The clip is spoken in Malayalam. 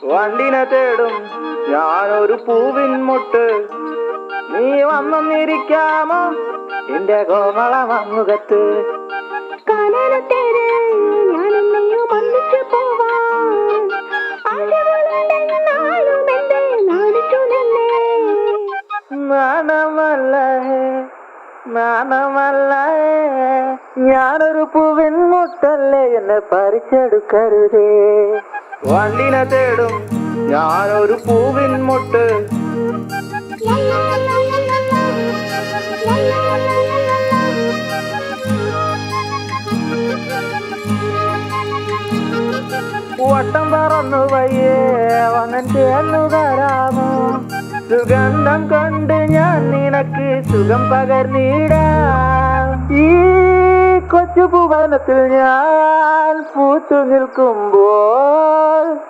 വണ്ടിനെ തേടും ഞാനൊരു പൂവിൻ മുട്ട്. നീ വന്നിരിക്കാമോ എന്റെ കോമള മങ്ങുകത്ത്? നാണമല്ല ഞാനൊരു പൂവിൻ മുട്ടല്ലേ, എന്നെ പറിച്ചെടുക്കരുതേ. വണ്ടിനെ തേടും ഞാനൊരു പൂവിൻ മുട്ട്. വട്ടം പറന്നു വയ്യേ വന്നൻ ചേർന്നു തരാമോ? സുഗന്ധം കൊണ്ട് ഞാൻ നിനക്ക് സുഖം പകർന്നിടാം. ഈ കൊച്ചു ഭുവനത്തിൽ ഞാൻ പൂത്തു നിൽക്കുമ്പോൾ